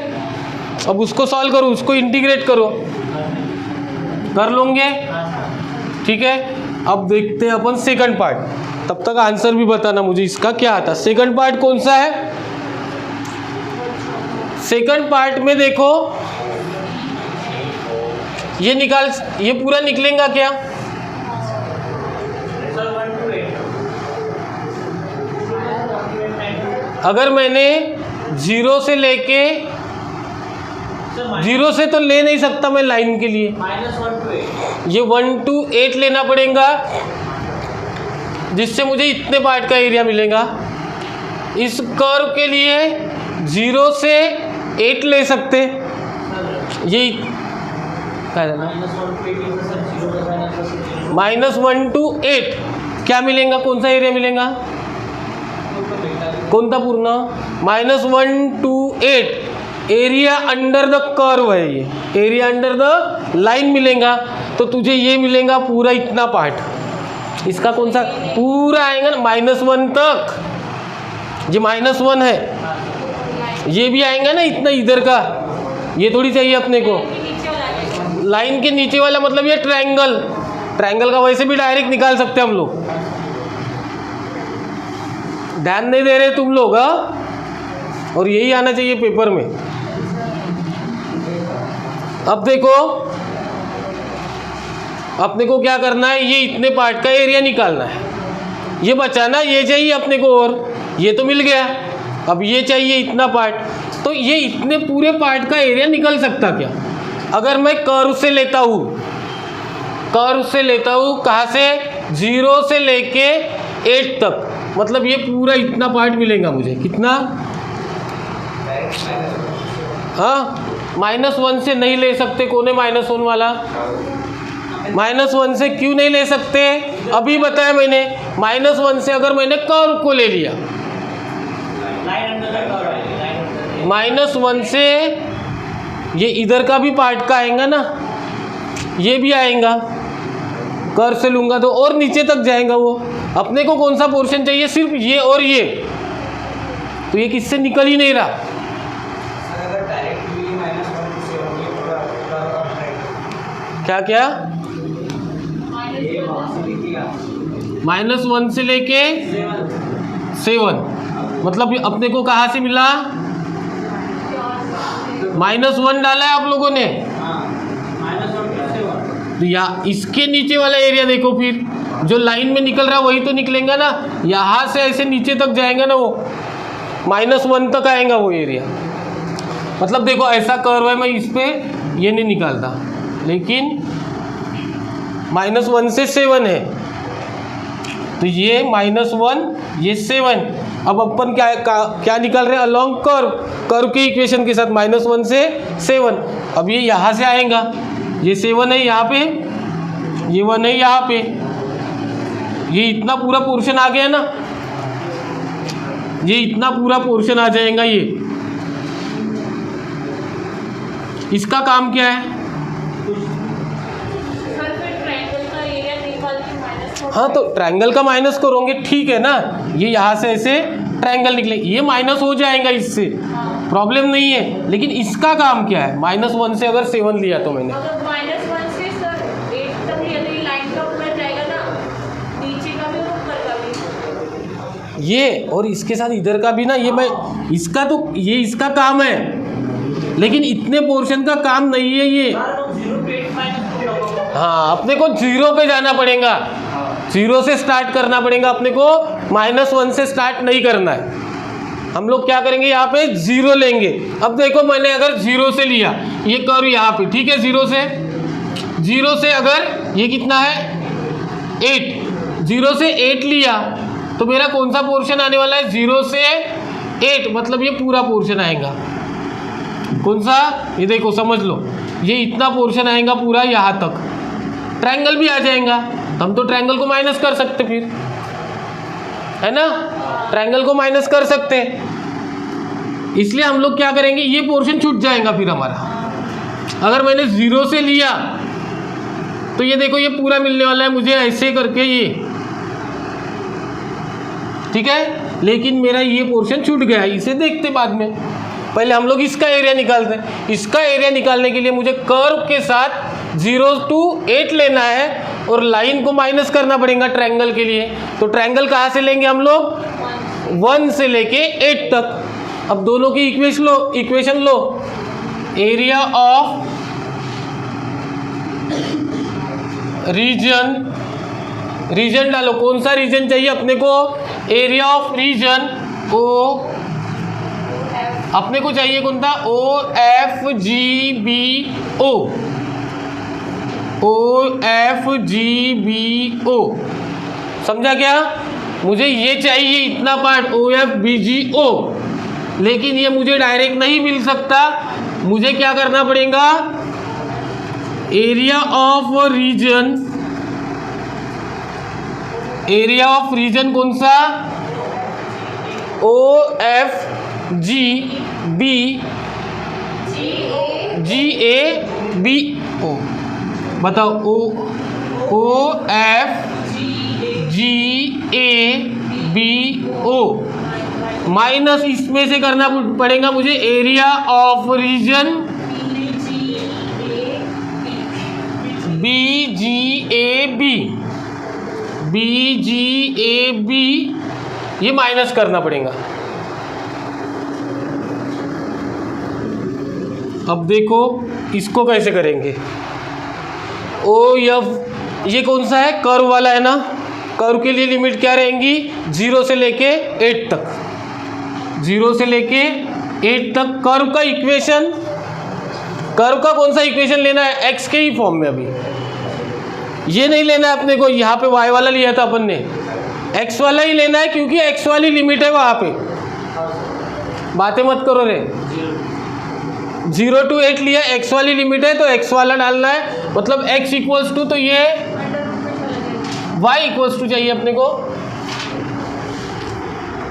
अब उसको सॉल्व करो, उसको इंटीग्रेट करो, कर लोगे, ठीक है। अब देखते हैं अपन सेकंड पार्ट, तब तक आंसर भी बताना मुझे इसका क्या आता। सेकंड पार्ट कौन सा है, सेकंड पार्ट में देखो ये निकाल, ये पूरा निकलेगा क्या, अगर मैंने 0 से लेके, 0 से तो ले नहीं सकता मैं लाइन के लिए, ये 1 to 8 लेना पड़ेगा, जिससे मुझे इतने पार्ट का एरिया मिलेगा। इस कर्व के लिए 0 से 8 ले सकते, ये -1 to 8 क्या मिलेगा, कौन सा एरिया मिलेगा, कौन था पूर्ण, -1 to 8 area under the curve है, ये एरिया अंडर द लाइन मिलेगा, तो तुझे ये मिलेगा पूरा इतना पार्ट, इसका कौन सा पूरा आएगा ना, -1 तक, ये -1 है, ये भी आएगा ना इतना इधर का, ये थोड़ी चाहिए अपने को, लाइन के नीचे वाला मतलब ये ट्रायंगल, ट्रायंगल का वैसे भी डायरेक्ट निकाल सकते हम लोग, ध्यान नहीं दे रहे तुम लोग, और यही आना चाहिए पेपर में। अब देखो अपने को क्या करना है, ये इतने पार्ट का एरिया निकालना है, ये बचाना, ये चाहिए अपने को, और ये तो मिल गया, अब ये चाहिए इतना पार्ट, तो ये इतने पूरे पार्ट का एरिया निकल सकता क्या, अगर मैं कर्व से लेता हूँ, कर्व से लेता हूँ, कहाँ से, 0 से लेके 8 तक, मतलब ये पूरा इतना पार्ट मिलेगा मुझे, कितना, हाँ, -1 से नहीं ले सकते, कौन है -1 वाला, -1 से क्यों नहीं ले सकते, अभी बताया मैंने, -1 से अगर मैंने कर्व को ले लिया, -1 से ये इधर का भी पार्ट का आएगा ना, ये भी आएगा, कर्व से लूँगा तो और नीचे तक जाएगा वो। अपने को कौन सा पोर्शन चाहिए? सिर्फ ये और ये, तो ये किससे निकल ही नहीं रहा। क्या क्या? -1 से लेके 7, मतलब अपने को कहाँ से मिला? -1 डाला है आप लोगों ने, तो या इसके नीचे वाला एरिया देखो, फिर जो लाइन में निकल रहा है वही तो निकलेगा ना। यहाँ से ऐसे नीचे तक जाएगा ना, वो -1 तक आएगा वो एरिया। मतलब देखो ऐसा कर्व है, मैं इस पे ये नहीं निकालता, लेकिन -1 से 7 है, तो ये -1 ये 7। अब अपन क्या निकाल रहे हैं? अलोंग कर्व के इक्वेशन के साथ -1 से 7। अब ये यहाँ से आएगा, ये 7 है यहाँ पे, ये 1 है यहाँ पे, ये इतना पूरा पोर्शन आ गया ना, ये इतना पूरा पोर्शन आ जाएगा। ये इसका काम क्या है? सर फिर ट्रायंगल का एरिया निकाल के माइनस। हाँ, तो ट्रायंगल का माइनस करोगे, ठीक है ना, ये यहाँ से ऐसे ट्रायंगल निकले, ये माइनस हो जाएगा, इससे प्रॉब्लम नहीं है। लेकिन इसका काम क्या है? -1 से अगर 7 लिया तो मैंने, अगर -1 से सर 8 तक लिया तो ये लाइन का पूरा जाएगा ना, नीचे का भी और ऊपर का भी। ये और इसके साथ इधर का भी ना, ये मैं इसका तो ये इसका काम है, लेकिन इतने पोर्शन का काम नहीं है ये। हाँ, अपने को 0 पे जाना पड़ेगा, 0 से स्टार्ट करना पड़ेगा अपने को, -1 से स्टार्ट नहीं करना है। हम लोग क्या करेंगे? यहाँ पे 0 लेंगे। अब देखो मैंने अगर 0 से लिया ये कर्व यहाँ पे, ठीक है, 0 से अगर ये कितना है 8, 0 से 8 लिया तो मेरा कौन सा पोर्शन आने वाला है? 0 से 8, मतलब ये पूरा पोर्शन आएगा। कौन सा? ये देखो, समझ लो, ये इतना पोर्शन आएगा पूरा यहाँ तक। ट्रायंगल भी आ जाएगा, हम तो ट्रायंगल को माइनस कर सकते फिर, है ना, ट्रायंगल को माइनस कर सकते, इसलिए हम लोग क्या करेंगे? ये पोर्शन छूट जाएगा फिर हमारा। अगर मैंने 0 से लिया तो ये देखो ये पूरा मिलने वाला है मुझे ऐसे करके ये, ठीक है, लेकिन मेरा ये पोर्शन छूट गया, इसे देखते बाद में। पहले हम लोग इसका एरिया निकालते हैं। इसका एरिया निकालने के लिए मुझे कर्व के साथ 0 to 8 लेना है और लाइन को माइनस करना पड़ेगा ट्रायंगल के लिए। तो ट्रायंगल कहाँ से लेंगे हम लोग? 1 से लेके 8 तक। अब दोनों की इक्वेशन लो। एरिया ऑफ रीजन डालो। कौन सा रीजन चाहिए अपने को? एरिया ऑफ रीजन ओ, अपने को चाहिए कौन था? OFGBO। OFGBO समझा क्या? मुझे ये चाहिए इतना पार्ट OFBGO, लेकिन ये मुझे डायरेक्ट नहीं मिल सकता। मुझे क्या करना पड़ेगा? एरिया ऑफ रीजन कौन सा? OFGABO। बताओ OFGABO माइनस इसमें से करना पड़ेगा मुझे एरिया ऑफ रीजन BGAB, ये माइनस करना पड़ेगा। अब देखो इसको कैसे करेंगे। OF ये कौन सा है? कर्व वाला है ना। कर्व के लिए लिमिट क्या रहेंगी? 0 से लेके 8 तक। 0 से लेके 8 तक कर्व का इक्वेशन, कर्व का कौन सा इक्वेशन लेना है? x के ही फॉर्म में। अभी ये नहीं लेना है अपने को, यहाँ पे y वाला लिया था अपन ने, x वाला ही लेना है, क्योंकि x वाली लिमिट है वहाँ पे। बातें मत करो रे। 0 to 8 लिया, x वाली लिमिट है तो x वाला डालना है, मतलब x इक्वल्स टू, तो ये y इक्वल्स टू चाहिए अपने को।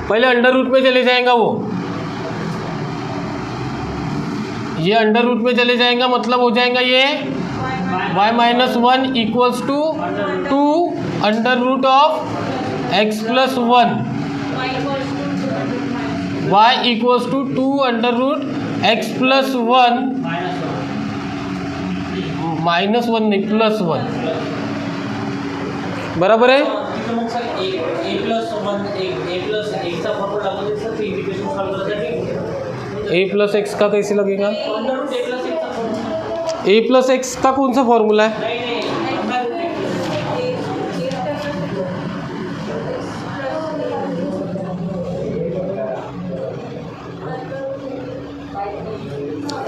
पहले अंडर रूट में चले जाएगा वो, ये अंडर रूट में चले जाएगा, मतलब हो जाएगा ये y minus 1 equals to 2 under root of x plus 1, y equals to 2 under root x plus 1 minus 1 नहीं प्लस 1, बराबर है। तिथं मग sir a plus 1 a plus x चा फॉर्म्युला लागू सर ते इंटिग्रेशन सॉल्व करायसाठी a प्लस एक्स का कैसे लगेगा? Under root a plus x चा फॉर्म्युला a प्लस एक्स का कौन सा फॉर्मूला है? नाही under root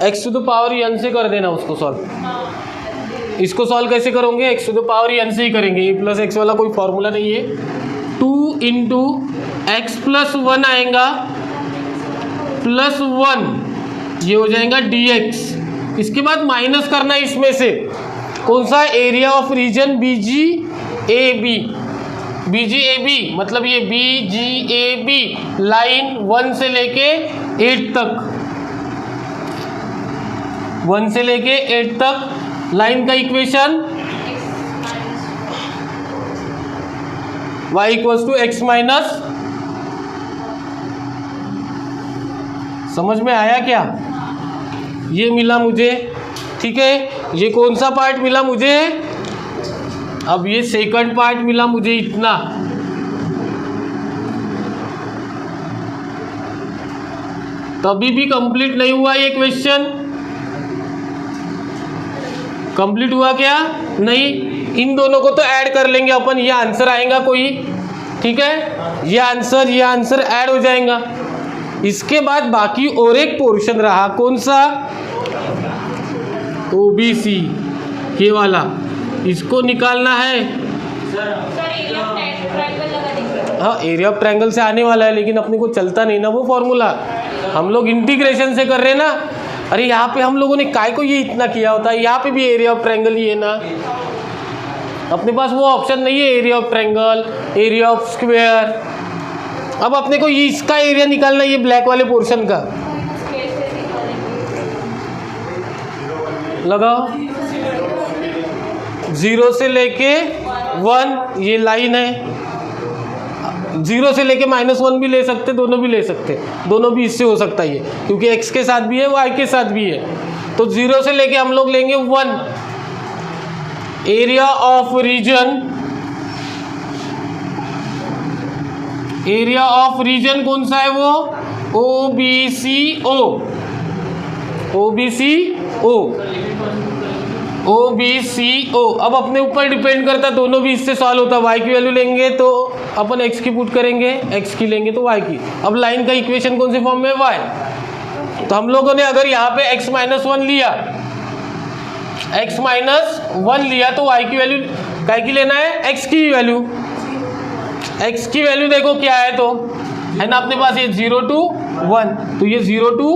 X to the power n से कर देना उसको सॉल्व। इसको सॉल्व कैसे करोगे? X to the power n से ही करेंगे। ए प्लस एक्स वाला कोई फॉर्मूला नहीं है। 2 इंटू एक्स प्लस 1 आएगा प्लस 1, ये हो जाएगा dx। इसके बाद माइनस करना है इसमें से कौन सा? एरिया ऑफ रीजन BGAB, मतलब ये BGAB लाइन 1 से लेके 8 तक, 1 से लेके 8 तक लाइन का equation y equals to x minus. समझ में आया क्या? ये मिला मुझे, ठीक है। ये कौन सा पार्ट मिला मुझे? अब ये सेकंड पार्ट मिला मुझे इतना। तभी भी कंप्लीट नहीं हुआ ये क्वेश्चन। कंप्लीट हुआ क्या? नहीं। इन दोनों को तो ऐड कर लेंगे अपन, ये आंसर आएगा कोई, ठीक है। ये आंसर ऐड हो जाएगा। इसके बाद बाकी और एक पोर्शन रहा, कौन सा? OBC, ये वाला, इसको निकालना है। सर एरिया ऑफ ट्रायंगल लगा देंगे। हाँ, एरिया ऑफ ट्रायंगल से आने वाला है, लेकिन अपने को चलता नहीं ना वो फॉर्मूला। हम लोग इंटीग्रेशन से कर रहे हैं ना। अरे यहाँ पे हम लोगों ने काय को ये इतना किया होता है, यहाँ पे भी एरिया ऑफ ट्रायंगल ही है ना। अपने पास वो ऑप्शन नहीं है area of triangle, area of square. अब अपने को ये इसका एरिया निकालना है, ये ब्लैक वाले पोर्शन का। लगाओ, 0 से लेके 1 ये लाइन है। 0 से लेके -1 भी ले सकते, दोनों भी ले सकते, दोनों भी इससे हो सकता है ये, क्योंकि x के साथ भी है, y के साथ भी है। तो 0 से लेके हम लोग लेंगे 1। एरिया ऑफ रीजन कौन सा है? वो OBCO। अब अपने ऊपर डिपेंड करता, दोनों भी इससे सॉल्व होता। y की वैल्यू लेंगे तो अपन x की पुट करेंगे, x की लेंगे तो y की। अब लाइन का इक्वेशन कौन से फॉर्म में? y। तो हम लोगों ने अगर यहाँ पे x माइनस 1 लिया, तो y की वैल्यू काय की लेना है? x की वैल्यू। x की वैल्यू देखो क्या है, तो है ना अपने पास ये 0 to 1, तो ये 0 to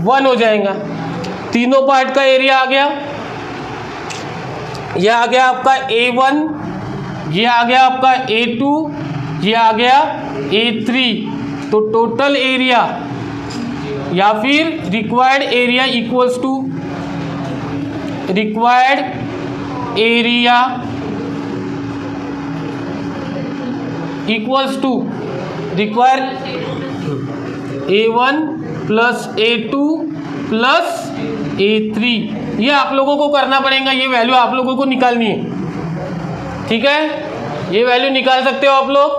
1 हो जाएगा। तीनों पार्ट का एरिया आ गया। ये आ गया आपका A1, ये आ गया आपका A2, ये आ गया A3। तो टोटल एरिया या फिर required area equals to require A1 plus A2 plus A3। ये आप लोगों को करना पड़ेगा, ये वैल्यू आप लोगों को निकालनी है, ठीक है। ये वैल्यू निकाल सकते हो आप लोग।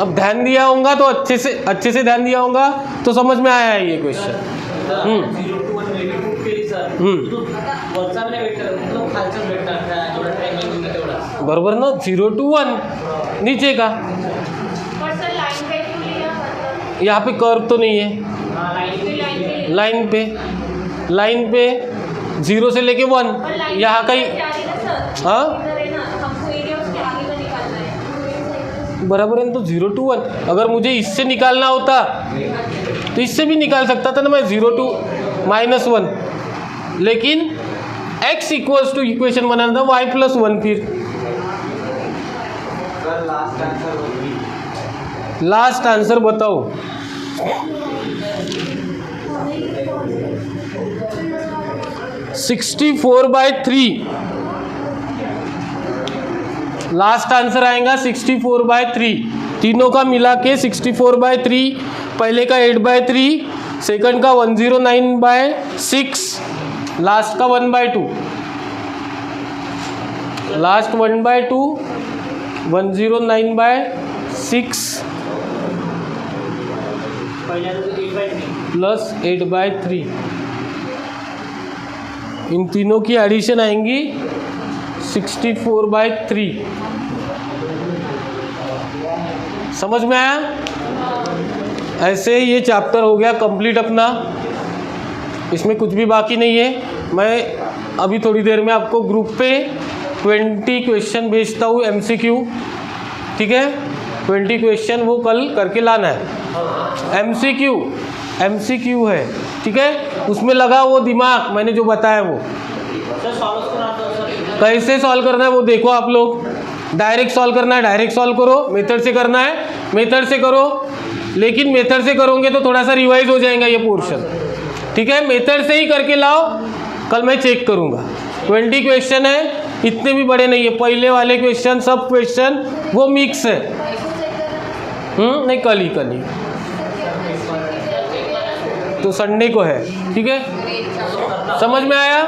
अब ध्यान दिया होगा तो अच्छे से ध्यान दिया होगा तो समझ में आया है ये क्वेश्चन। 0 to 1 वैल्यू पुट केली सर, तो वरचा नाही वेट करत, मतलब खालचा वेट करता जेवढा ट्रायंगल निघतो तेवढा, बरोबर ना। 0 to 1 नीचे का, पर सर लाइन पे क्यों लिया? मतलब यहाँ पे कर्व तो नहीं है। लाइन पे 0 से लेके 1, यहाँ का ही। हाँ बराबर है, तो 0 to 1। अगर मुझे इससे निकालना होता तो इससे भी निकाल सकता था ना मैं, 0 to -1। लेकिन x इक्वल्स टू इक्वेशन बनाना था y प्लस 1। फिर लास्ट आंसर बताओ। 64/3, लास्ट आंसर आएगा 64/3, तीनों का मिला के 64/3, पहले का 8/3, सेकंड का 109/6, लास्ट का 1/2, लास्ट 1/2, 109/6 प्लस 8/3, इन तीनों की एडिशन आएंगी 64/3। समझ में आया? ऐसे ये चैप्टर हो गया कंप्लीट अपना, इसमें कुछ भी बाकी नहीं है। मैं अभी थोड़ी देर में आपको ग्रुप पे 20 क्वेश्चन भेजता हूँ MCQ, ठीक है? 20 क्वेश्चन वो कल करके लाना है। MCQ है, ठीक है? उसमें लगा वो दिमाग मैंने जो बताया वो कैसे सॉल्व करना है वो देखो आप लोग। डायरेक्ट सॉल्व करना है डायरेक्ट सॉल्व करो, मेथड से करना है मेथड से करो, लेकिन मेथड से करोगे तो थोड़ा सा रिवाइज हो जाएगा ये पोर्शन, ठीक है? मेथड से ही करके लाओ, कल मैं चेक करूँगा। 20 क्वेश्चन है, इतने भी बड़े नहीं है, पहले वाले क्वेश्चन सब क्वेश्चन वो मिक्स है। नहीं कल ही तो संडे को है, ठीक है? समझ में आया?